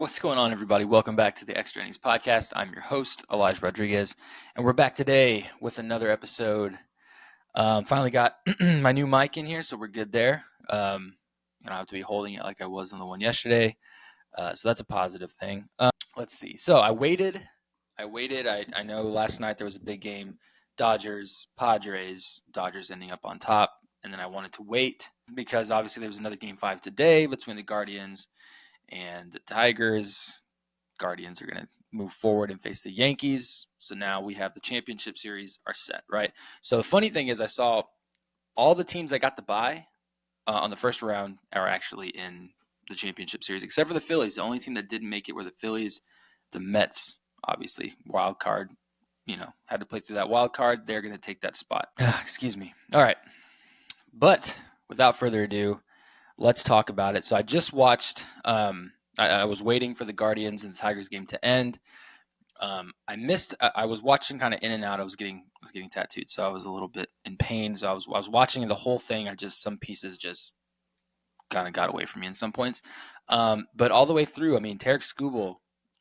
What's going on, everybody? Welcome back to the Extra Innings Podcast. I'm your host, Elijah Rodriguez, and we're back today with another episode. Finally got my new mic in here, so we're good there. I don't have to be holding it like I was on the one yesterday, so that's a positive thing. Let's see. So I waited. I know last night there was a big game, Dodgers, Padres, Dodgers ending up on top, and then I wanted to wait because obviously there was another Game 5 today between the Guardians and the Tigers. Guardians are going to move forward and face the Yankees. So now we have the championship series are set, right? So the funny thing is I saw all the teams that got the bye on the first round are actually in the championship series, except for the Phillies. The only team that didn't make it were the Phillies. The Mets, obviously, wild card, had to play through that wild card. They're going to take that spot. Excuse me. All right. But without further ado, let's talk about it. So I just watched, I was waiting for the Guardians and the Tigers game to end. I was watching kind of in and out. I was getting tattooed, so I was a little bit in pain. So I was watching the whole thing. Some pieces just kind of got away from me in some points. But all the way through, Tarek Skubal,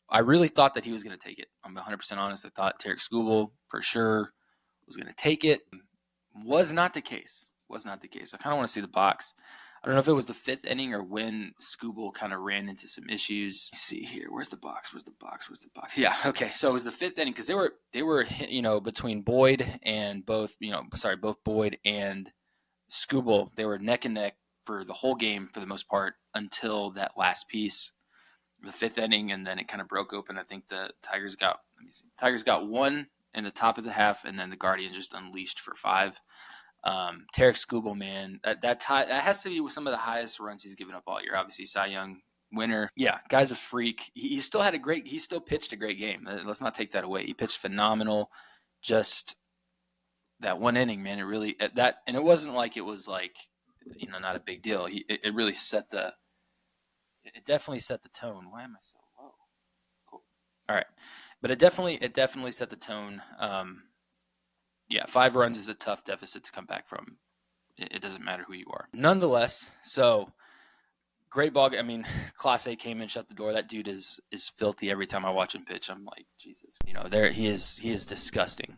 I really thought that he was going to take it. I'm 100% honest. I thought Tarek Skubal for sure was going to take it. Was not the case. I kind of want to see the box. I don't know if it was the fifth inning or when Skubal kind of ran into some issues. Let's see here. Where's the box? Yeah. Okay. So it was the fifth inning because they were between Boyd and both Boyd and Skubal. They were neck and neck for the whole game for the most part until that last piece, the fifth inning, and then it kind of broke open. I think the Tigers got one in the top of the half, and then the Guardians just unleashed for five. Tarek Skubal, man, that has to be some of the highest runs he's given up all year. Obviously, Cy Young winner. Yeah, guy's a freak. He still pitched a great game. Let's not take that away. He pitched phenomenal. Just that one inning, man. And it wasn't like it was like, not a big deal. It really it definitely set the tone. Why am I so low? Cool. All right, but it definitely set the tone. Yeah, 5 runs is a tough deficit to come back from. It doesn't matter who you are. Nonetheless, so great ball. Class A came in, shut the door. That dude is filthy every time I watch him pitch. I'm like, Jesus. He is disgusting.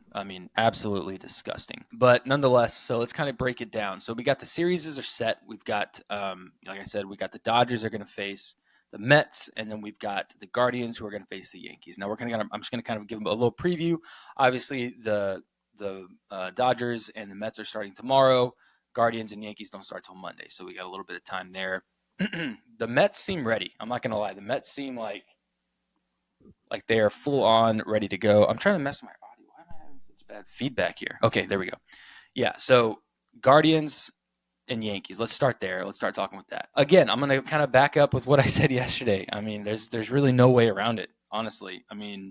Absolutely disgusting. But nonetheless, so let's kind of break it down. So we got the series are set. We've got, like I said, we got the Dodgers are going to face the Mets, and then we've got the Guardians who are going to face the Yankees. Now I'm just going to kind of give them a little preview. Obviously, the Dodgers and the Mets are starting tomorrow. Guardians and Yankees don't start till Monday, so we got a little bit of time there. The Mets seem ready. I'm not gonna lie. The Mets seem like they are full on ready to go. I'm trying to mess with my audio. Why am I having such bad feedback here? Okay, there we go. Yeah, so Guardians and Yankees. Let's start there. Let's start talking with that. Again, I'm gonna kind of back up with what I said yesterday. There's really no way around it, honestly.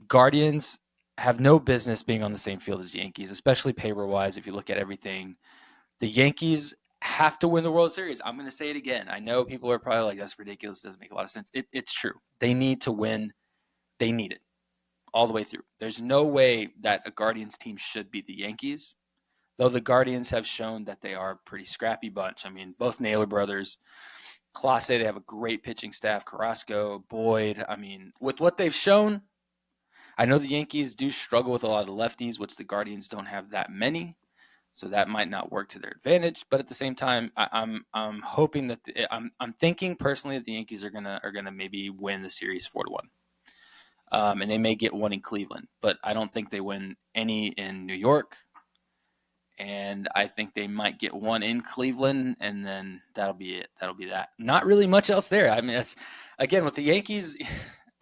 Guardians have no business being on the same field as the Yankees, especially paper-wise. If you look at everything, the Yankees have to win the World Series. I'm going to say it again. I know people are probably like, that's ridiculous. It doesn't make a lot of sense. It's true. They need to win. They need it all the way through. There's no way that a Guardians team should beat the Yankees, though the Guardians have shown that they are a pretty scrappy bunch. Both Naylor brothers, Clase, they have a great pitching staff. Carrasco, Boyd. With what they've shown, I know the Yankees do struggle with a lot of lefties, which the Guardians don't have that many. So that might not work to their advantage, but at the same time, I'm hoping that I'm thinking personally that the Yankees are gonna maybe win the series 4-1, and they may get one in Cleveland, but I don't think they win any in New York, and I think they might get one in Cleveland, and then that'll be it. That'll be that. Not really much else there. It's again with the Yankees.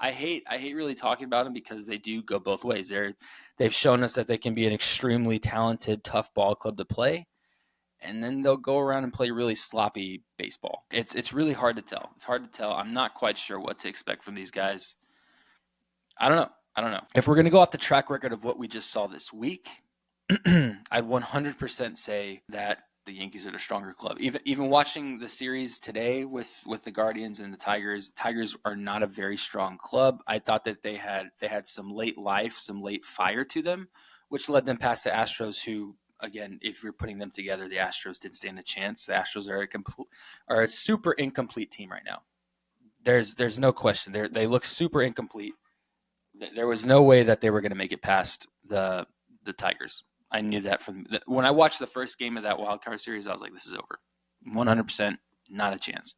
I hate really talking about them because they do go both ways. They've shown us that they can be an extremely talented, tough ball club to play, and then they'll go around and play really sloppy baseball. It's really hard to tell. It's hard to tell. I'm not quite sure what to expect from these guys. I don't know. If we're going to go off the track record of what we just saw this week, I'd 100% say that the Yankees are the stronger club. Even watching the series today with the Guardians and the Tigers are not a very strong club. I thought that they had some late life, some late fire to them, which led them past the Astros, who, again, if you're putting them together, the Astros didn't stand a chance. The Astros are a super incomplete team right now. there's no question. They look super incomplete. There was no way that they were going to make it past the Tigers. I knew that when I watched the first game of that wild card series. I was like, this is over, 100%, not a chance.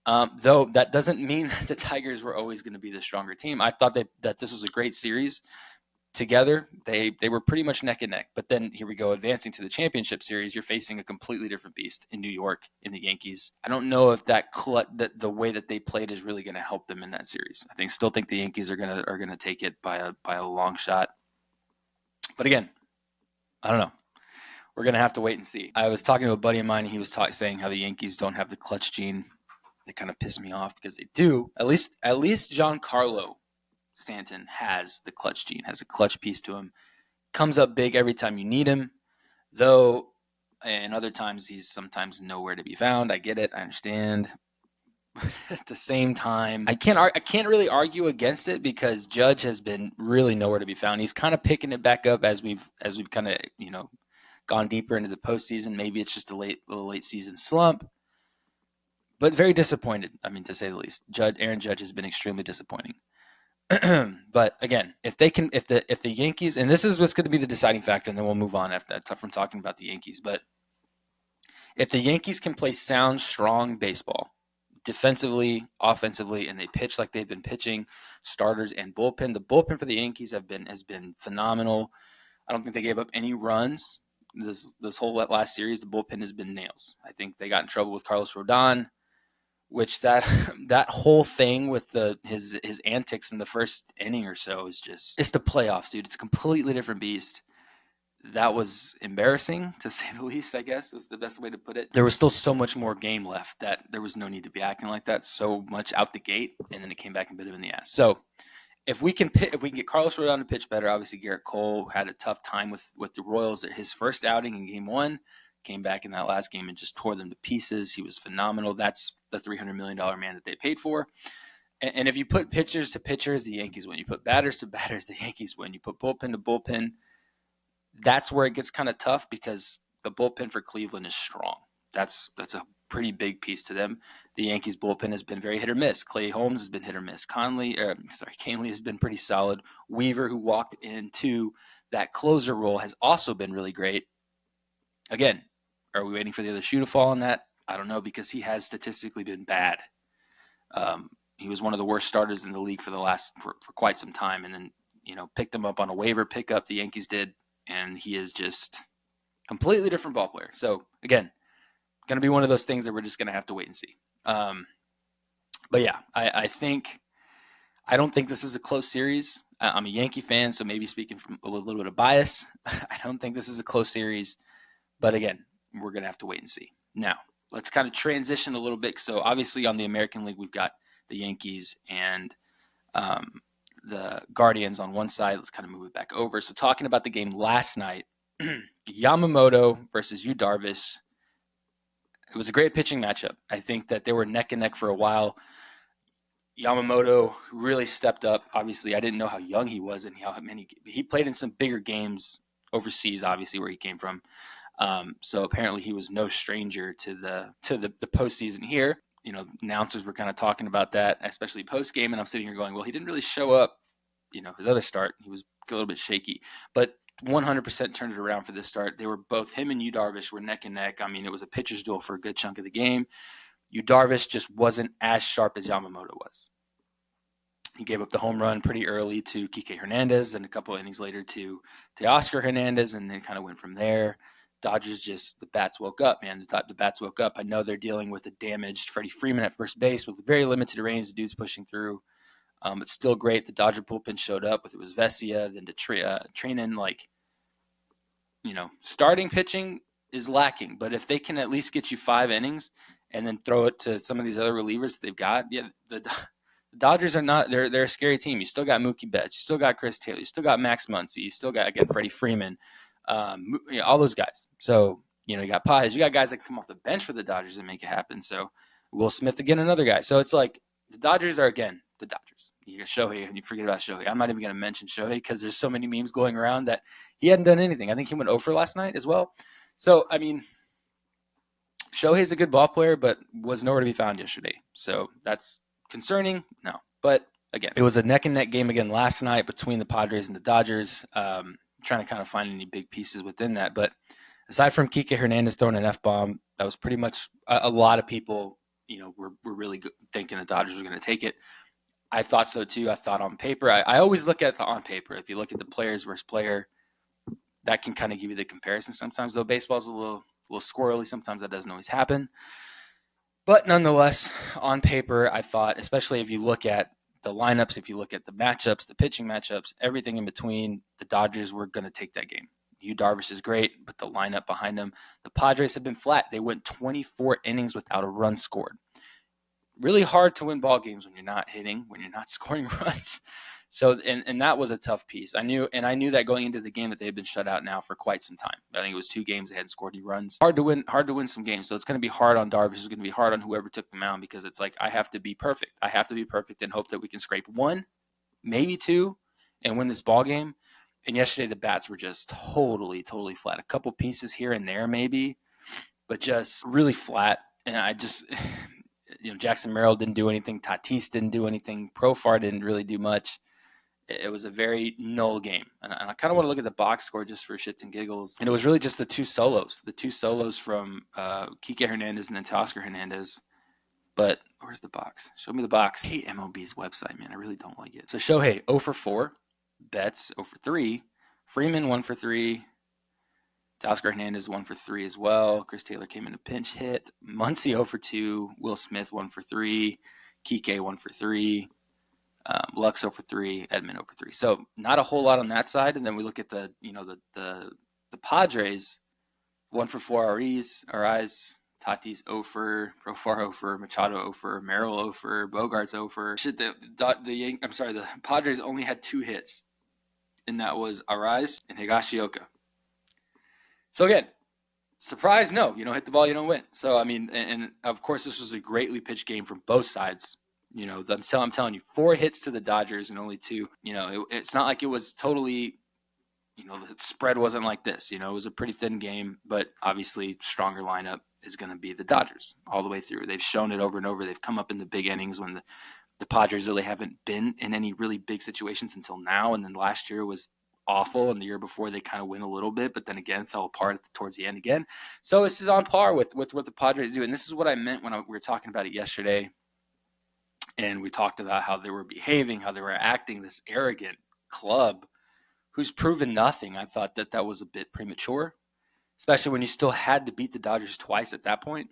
Though that doesn't mean that the Tigers were always going to be the stronger team. I thought that this was a great series. Together, they were pretty much neck and neck. But then here we go, advancing to the championship series. You're facing a completely different beast in New York, in the Yankees. I don't know if that the way that they played is really going to help them in that series. Still think the Yankees are gonna take it by a long shot. But again, I don't know. We're gonna have to wait and see. I was talking to a buddy of mine, and he was saying how the Yankees don't have the clutch gene. They kind of piss me off because they do. At least Giancarlo Stanton has the clutch gene, has a clutch piece to him. Comes up big every time you need him, though, and other times he's sometimes nowhere to be found. I get it, I understand. At the same time, I can't really argue against it because Judge has been really nowhere to be found. He's kind of picking it back up as we've kind of gone deeper into the postseason. Maybe it's just a late season slump, but very disappointed. I mean, to say the least. Aaron Judge has been extremely disappointing. But again, if the Yankees, and this is what's going to be the deciding factor, and then we'll move on after that from talking about the Yankees. But if the Yankees can play sound, strong baseball, defensively, offensively, and they pitch like they've been pitching, starters and bullpen, the bullpen for the Yankees has been phenomenal. I don't think they gave up any runs this whole last series. The bullpen has been nails. I think they got in trouble with Carlos Rodon, which that whole thing with his antics in the first inning or so is just, it's the playoffs, dude. It's a completely different beast. That was embarrassing, to say the least, I guess was the best way to put it. There was still so much more game left that there was no need to be acting like that so much out the gate, and then it came back and bit him in the ass. So if we can get Carlos Rodon to pitch better, obviously Garrett Cole had a tough time with the Royals at his first outing in Game 1. Came back in that last game and just tore them to pieces. He was phenomenal. That's the $300 million man that they paid for. And if you put pitchers to pitchers, the Yankees win. You put batters to batters, the Yankees win. You put bullpen to bullpen. That's where it gets kind of tough because the bullpen for Cleveland is strong. That's a pretty big piece to them. The Yankees bullpen has been very hit or miss. Clay Holmes has been hit or miss. Kahnle has been pretty solid. Weaver, who walked into that closer role, has also been really great. Again, are we waiting for the other shoe to fall on that? I don't know, because he has statistically been bad. He was one of the worst starters in the league for quite some time, and then picked him up on a waiver pickup. The Yankees did, and he is just completely different ball player. So again, going to be one of those things that we're just going to have to wait and see. But yeah, I don't think this is a close series. I'm a Yankee fan, so maybe speaking from a little bit of bias, I don't think this is a close series. But again, we're going to have to wait and see. Now, let's kind of transition a little bit. So obviously on the American League, we've got the Yankees and the Guardians on one side. Let's kind of move it back over. So talking about the game last night, Yamamoto versus Yu Darvish. It was a great pitching matchup. I think that they were neck and neck for a while. Yamamoto really stepped up. Obviously, I didn't know how young he was and how many he played in some bigger games overseas, obviously, where he came from. So apparently he was no stranger to the postseason here. Announcers were kind of talking about that, especially post game, and I'm sitting here going, well, he didn't really show up. His other start, he was a little bit shaky, but 100% turned it around for this start. They were both, him and Yu Darvish were neck and neck. I mean, it was a pitcher's duel for a good chunk of the game. Yu Darvish just wasn't as sharp as Yamamoto was. He gave up the home run pretty early to Kike Hernandez, and a couple innings later to Oscar Hernandez, and then kind of went from there. Dodgers the bats woke up, man. The bats woke up. I know they're dealing with a damaged Freddie Freeman at first base with very limited range. The dude's pushing through. It's still great. The Dodger bullpen showed up with it was Vesia, then to train in starting pitching is lacking. But if they can at least get you 5 innings and then throw it to some of these other relievers that they've got, yeah, the Dodgers are not. They're a scary team. You still got Mookie Betts. You still got Chris Taylor. You still got Max Muncy. You still got Freddie Freeman. All those guys. So you got Paz. You got guys that can come off the bench for the Dodgers and make it happen. So Will Smith again, another guy. So it's like the Dodgers are again the Dodgers. You got Shohei, and you forget about Shohei. I'm not even going to mention Shohei because there's so many memes going around that he hadn't done anything. I think he went 0 for last night as well. So I mean, Shohei's a good ball player, but was nowhere to be found yesterday. So that's concerning? No. But again, it was a neck and neck game again last night between the Padres and the Dodgers. Trying to kind of find any big pieces within that. But aside from Kike Hernandez throwing an F-bomb, that was pretty much a lot of people, were really thinking the Dodgers were going to take it. I thought so too. I thought on paper. I always look at the on paper. If you look at the players versus player, that can kind of give you the comparison. Sometimes, though, baseball's a little squirrely. Sometimes that doesn't always happen. But nonetheless, on paper, I thought, especially if you look at the lineups, if you look at the matchups, the pitching matchups, everything in between, the Dodgers were going to take that game. Yu Darvish is great, but the lineup behind them, the Padres have been flat. They went 24 innings without a run scored. Really hard to win ball games when you're not hitting, when you're not scoring runs. So, and that was a tough piece. I knew that going into the game that they had been shut out now for quite some time. I think it was 2 games they hadn't scored any runs. Hard to win some games. So it's going to be hard on Darvish. It's going to be hard on whoever took the mound because it's like I have to be perfect. I have to be perfect and hope that we can scrape 1, maybe 2, and win this ball game. And yesterday the bats were just totally flat. A couple pieces here and there maybe, but just really flat. And I just, Jackson Merrill didn't do anything. Tatis didn't do anything. Profar didn't really do much. It was a very null game. And I kind of want to look at the box score just for shits and giggles. And it was really just the two solos from Kike Hernandez and then Teoscar Hernandez. But where's the box? Show me the box. I hate MLB's website, man. I really don't like it. So Shohei, 0 for 4. Betts, 0 for 3. Freeman, 1 for 3. Teoscar Hernandez, 1 for 3 as well. Chris Taylor came in a pinch hit. Muncy, 0 for 2. Will Smith, 1 for 3. Kike, 1 for 3. Lux 0 for 3. Edman 0 for 3. So not a whole lot on that side. And then we look at the Padres, 1 for 4 RIs. Tatis 0 for, Profar 0 for, Machado 0 for, Merrill 0 for, Bogarts 0 for. The Padres only had 2 hits, and that was Arraez and Higashioka. So again, surprise, no. You don't hit the ball, you don't win. So, I mean, and of course, this was a greatly pitched game from both sides. I'm telling you, 4 hits to the Dodgers and only 2. It's not like it was totally, the spread wasn't like this. It was a pretty thin game, but obviously stronger lineup is going to be the Dodgers all the way through. They've shown it over and over. They've come up in the big innings when the Padres really haven't been in any really big situations until now. And then last year was awful, and the year before they kind of win a little bit, but then again fell apart towards the end again. So this is on par with what the Padres do. And this is what I meant when we were talking about it yesterday. And we talked about how they were behaving, how they were acting, this arrogant club who's proven nothing. I thought that was a bit premature, especially when you still had to beat the Dodgers twice at that point.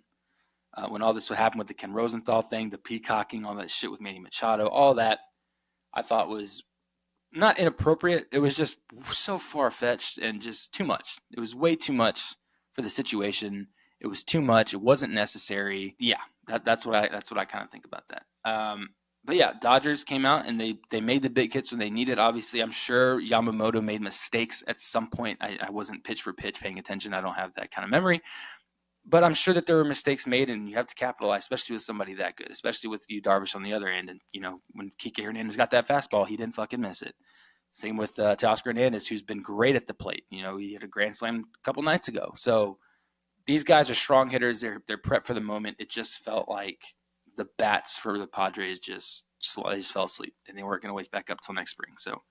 When all this would happen with the Ken Rosenthal thing, the peacocking, all that shit with Manny Machado, all that I thought was not inappropriate. It was just so far-fetched and just too much. It was way too much for the situation. It was too much. It wasn't necessary. Yeah, that's what I kind of think about that. But yeah, Dodgers came out and they made the big hits when they needed. Obviously, I'm sure Yamamoto made mistakes at some point. I wasn't pitch for pitch paying attention. I don't have that kind of memory. But I'm sure that there were mistakes made, and you have to capitalize, especially with somebody that good, especially with Yu Darvish on the other end. And, when Kike Hernandez got that fastball, he didn't fucking miss it. Same with Teoscar Hernandez, who's been great at the plate. He hit a grand slam a couple nights ago. So these guys are strong hitters. They're prepped for the moment. It just felt like the bats for the Padres just fell asleep, and they weren't going to wake back up till next spring. So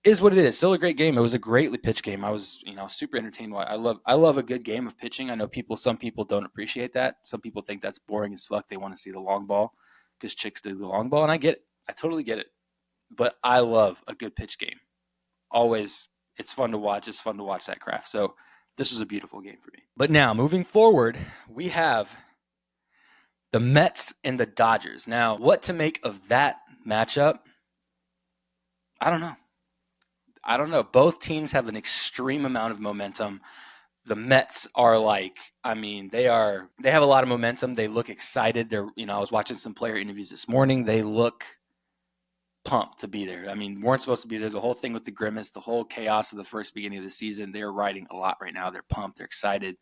is what it is. Still a great game. It was a greatly pitched game. I was, super entertained. I love a good game of pitching. I know some people don't appreciate that. Some people think that's boring as fuck. They want to see the long ball because chicks do the long ball, and I get it. I totally get it. But I love a good pitch game. Always, it's fun to watch. It's fun to watch that craft. So this was a beautiful game for me. But now, moving forward, we have the Mets and the Dodgers. Now, what to make of that matchup? I don't know. Both teams have an extreme amount of momentum. The Mets are they have a lot of momentum. They look excited. I was watching some player interviews this morning. They look pumped to be there. Weren't supposed to be there. The whole thing with the grimace, the whole chaos of the first beginning of the season, they're riding a lot right now. They're pumped. They're excited.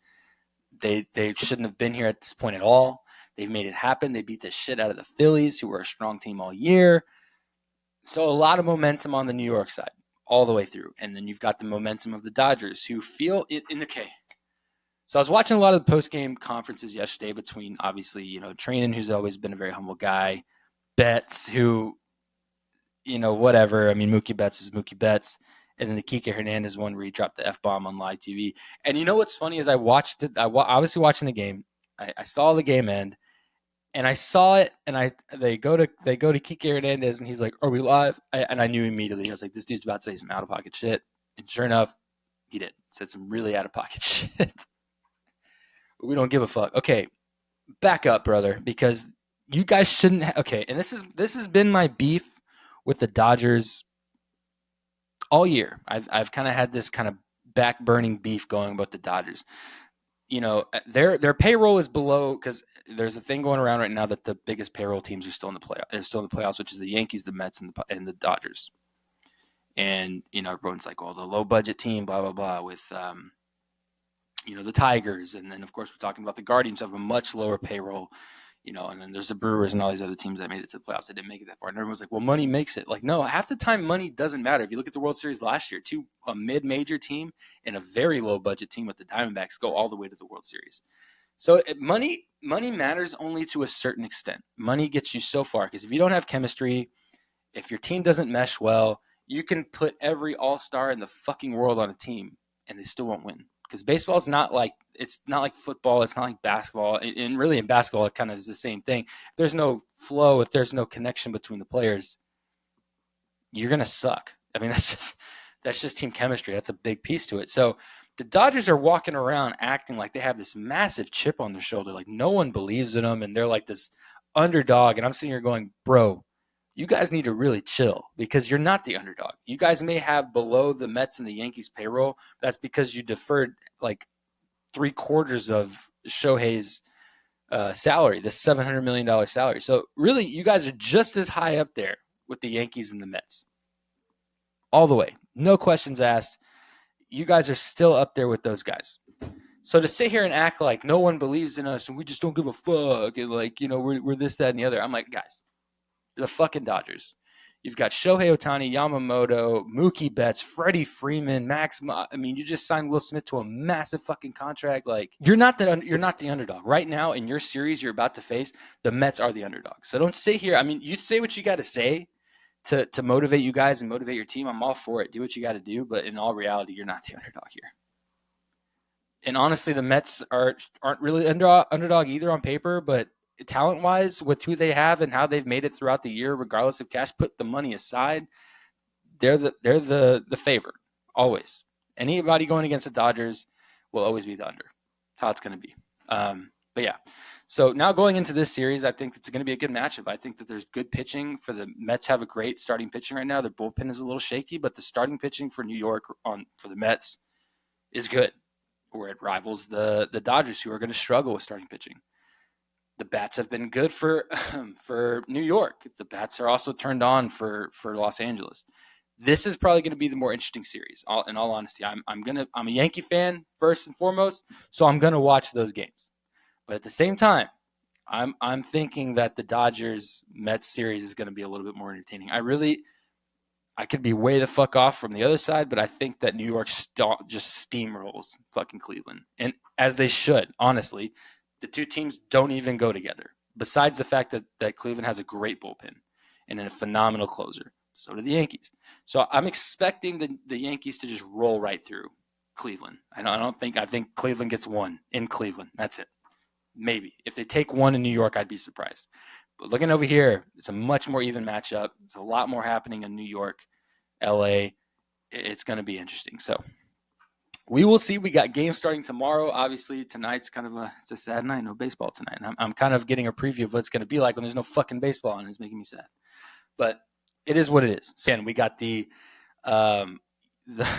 They shouldn't have been here at this point at all. They've made it happen. They beat the shit out of the Phillies, who were a strong team all year. So a lot of momentum on the New York side all the way through. And then you've got the momentum of the Dodgers, who feel it in the K. So I was watching a lot of the post-game conferences yesterday between, obviously, Treinen, who's always been a very humble guy, Betts, who, whatever. I mean, Mookie Betts is Mookie Betts. And then the Kike Hernandez one where he dropped the F-bomb on live TV. And you know what's funny is I watched it. Obviously watching the game. I saw the game end, and I saw it, and they go to Kike Hernandez, and he's like, "Are we live?" And I knew immediately. I was like, "This dude's about to say some out of pocket shit." And sure enough, he did. Said some really out of pocket shit. But we don't give a fuck. Okay, back up, brother, because you guys shouldn't. Okay, and this has been my beef with the Dodgers all year. I've kind of had this kind of back burning beef going about the Dodgers. Their payroll is below, because there's a thing going around right now that the biggest payroll teams are still in the playoffs. They're still in the playoffs, which is the Yankees, the Mets, and the Dodgers. And everyone's like, "Oh, the low budget team, blah blah blah," with the Tigers, and then of course we're talking about the Guardians have a much lower payroll. And then there's the Brewers and all these other teams that made it to the playoffs that didn't make it that far. And everyone's like, well, money makes it. Like, no, half the time money doesn't matter. If you look at the World Series last year, a mid-major team and a very low-budget team with the Diamondbacks go all the way to the World Series. So money matters only to a certain extent. Money gets you so far, because if you don't have chemistry, if your team doesn't mesh well, you can put every all-star in the fucking world on a team, and they still won't win. Because baseball is not like football, it's not like basketball, and really in basketball it kind of is the same thing. If there's no flow, if there's no connection between the players, you're gonna suck. I mean, that's just team chemistry. That's a big piece to it. So the Dodgers are walking around acting like they have this massive chip on their shoulder, like no one believes in them, and they're like this underdog. And I'm sitting here going, bro, you guys need to really chill, because you're not the underdog. You guys may have below the Mets and the Yankees payroll. That's because you deferred like 3/4 of Shohei's salary, the $700 million salary. So really, you guys are just as high up there with the Yankees and the Mets. All the way. No questions asked. You guys are still up there with those guys. So to sit here and act like no one believes in us and we just don't give a fuck, and like, we're this, that, and the other. I'm like, guys, the fucking Dodgers. You've got Shohei Ohtani, Yamamoto, Mookie Betts, Freddie Freeman, you just signed Will Smith to a massive fucking contract. Like, you're not the underdog right now in your series you're about to face. The Mets are the underdog. So don't sit here. I mean, you say what you got to say to motivate you guys and motivate your team. I'm all for it. Do what you got to do, but in all reality, you're not the underdog here. And honestly, the Mets aren't really underdog either on paper, but talent-wise, with who they have and how they've made it throughout the year, regardless of cash, put the money aside, they're the favorite always. Anybody going against the Dodgers will always be the under. That's how it's going to be. But yeah, so now going into this series, I think it's going to be a good matchup. I think that there's good pitching for the Mets. Have a great starting pitching right now. Their bullpen is a little shaky, but the starting pitching for New York for the Mets is good, where it rivals the Dodgers, who are going to struggle with starting pitching. The bats have been good for New York. The bats are also turned on for Los Angeles. This is probably going to be the more interesting series. In all honesty, I'm a Yankee fan first and foremost, so I'm going to watch those games. But at the same time, I'm thinking that the Dodgers Mets series is going to be a little bit more entertaining. I could be way the fuck off from the other side, but I think that New York just steamrolls fucking Cleveland, and as they should. Honestly, the two teams don't even go together. Besides the fact that Cleveland has a great bullpen and a phenomenal closer, so do the Yankees. So I'm expecting the Yankees to just roll right through Cleveland. I think Cleveland gets one in Cleveland. That's it. Maybe if they take one in New York, I'd be surprised. But looking over here, it's a much more even matchup. It's a lot more happening in New York, LA. It's going to be interesting. So we will see. We got games starting tomorrow. Obviously, tonight's kind of it's a sad night. No baseball tonight. And I'm kind of getting a preview of what it's going to be like when there's no fucking baseball, and it's making me sad. But it is what it is. So again, we got the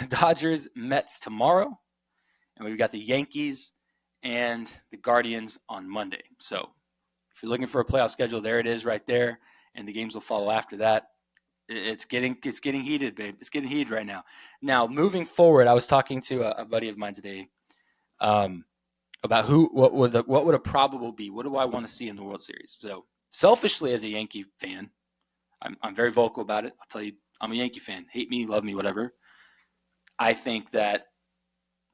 Dodgers Mets tomorrow, and we've got the Yankees and the Guardians on Monday. So if you're looking for a playoff schedule, there it is right there, and the games will follow after that. It's getting heated, babe. It's getting heated right now. Now, moving forward, I was talking to a buddy of mine today about what would a probable be. What do I want to see in the World Series? So selfishly, as a Yankee fan, I'm very vocal about it. I'll tell you, I'm a Yankee fan. Hate me, love me, whatever. I think that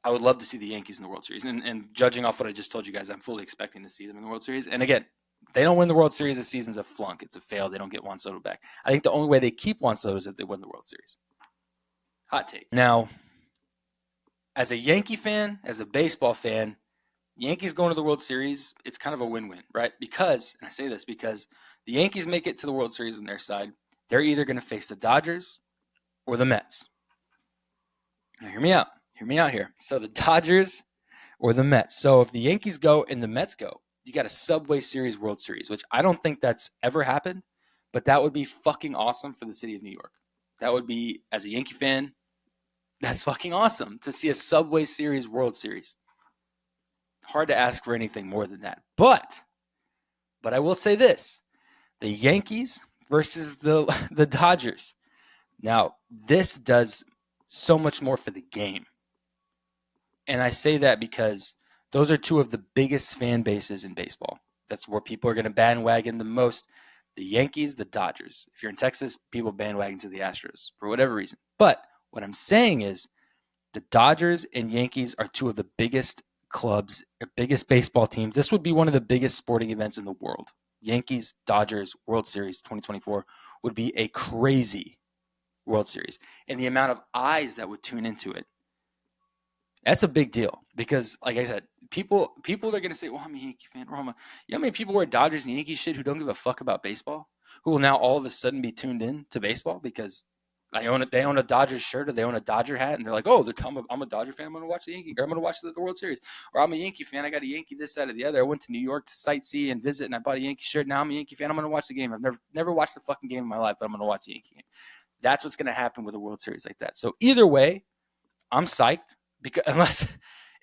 I would love to see the Yankees in the World Series. And judging off what I just told you guys, I'm fully expecting to see them in the World Series. And again, They don't win the World Series, the season's a flunk. It's a fail. They don't get Juan Soto back. I think the only way they keep Juan Soto is if they win the World Series. Hot take. Now, as a Yankee fan, as a baseball fan, Yankees going to the World Series, it's kind of a win-win, right? Because, and I say this because the Yankees make it to the World Series on their side, they're either going to face the Dodgers or the Mets. Now, hear me out. Hear me out here. So the Dodgers or the Mets. So if the Yankees go and the Mets go, you got a Subway Series World Series, which I don't think that's ever happened, but that would be fucking awesome for the city of New York. That would be, as a Yankee fan, that's fucking awesome to see a Subway Series World Series. Hard to ask for anything more than that. But I will say this. The Yankees versus the Dodgers. Now, this does so much more for the game. And I say that because those are two of the biggest fan bases in baseball. That's where people are going to bandwagon the most. The Yankees, the Dodgers. If you're in Texas, people bandwagon to the Astros for whatever reason. But what I'm saying is the Dodgers and Yankees are two of the biggest clubs, biggest baseball teams. This would be one of the biggest sporting events in the world. Yankees, Dodgers, World Series 2024 would be a crazy World Series. And the amount of eyes that would tune into it, that's a big deal. Because, like I said, people are going to say, well, I'm a Yankee fan. Or you know how many people wear Dodgers and Yankees shit who don't give a fuck about baseball? Who will now all of a sudden be tuned in to baseball because they own a Dodgers shirt or they own a Dodger hat, and they're like, oh, I'm a Dodger fan. I'm going to watch the Yankee, or I'm going to watch the World Series. Or I'm a Yankee fan. I got a Yankee this, that, or the other. I went to New York to sightsee and visit, and I bought a Yankee shirt. Now I'm a Yankee fan. I'm going to watch the game. I've never watched a fucking game in my life, but I'm going to watch the Yankee game. That's what's going to happen with a World Series like that. So either way, I'm psyched because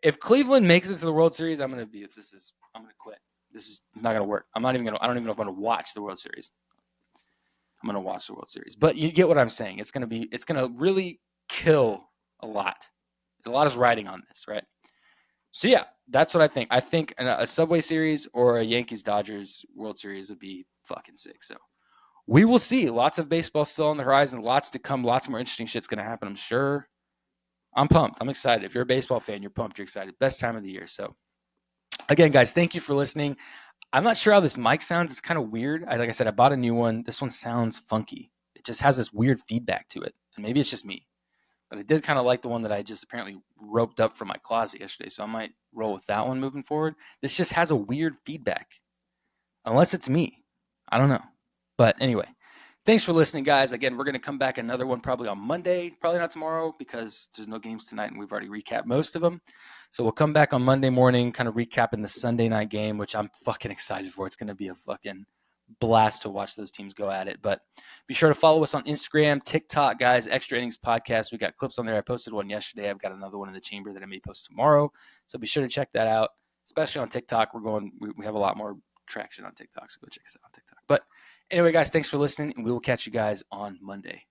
if Cleveland makes it to the World Series, I'm going to quit. This is not going to work. I don't even know if I'm going to watch the World Series. I'm going to watch the World Series. But you get what I'm saying. It's going to really kill a lot. A lot is riding on this, right? So, yeah, that's what I think. I think a Subway Series or a Yankees-Dodgers World Series would be fucking sick. So, we will see. Lots of baseball still on the horizon. Lots to come. Lots more interesting shit's going to happen, I'm sure. I'm pumped. I'm excited. If you're a baseball fan, you're pumped. You're excited. Best time of the year. So, again, guys, thank you for listening. I'm not sure how this mic sounds. It's kind of weird. Like I said, I bought a new one. This one sounds funky. It just has this weird feedback to it. And maybe it's just me. But I did kind of like the one that I just apparently roped up from my closet yesterday. So I might roll with that one moving forward. This just has a weird feedback. Unless it's me. I don't know. But anyway, thanks for listening, guys. Again, we're going to come back another one probably on Monday. Probably not tomorrow because there's no games tonight and we've already recapped most of them. So we'll come back on Monday morning, kind of recapping the Sunday night game, which I'm fucking excited for. It's going to be a fucking blast to watch those teams go at it. But be sure to follow us on Instagram, TikTok, guys, Extra Innings Podcast. We got clips on there. I posted one yesterday. I've got another one in the chamber that I may post tomorrow. So be sure to check that out, especially on TikTok. We have a lot more traction on TikTok, so go check us out on TikTok. But anyway, guys, thanks for listening, and we will catch you guys on Monday.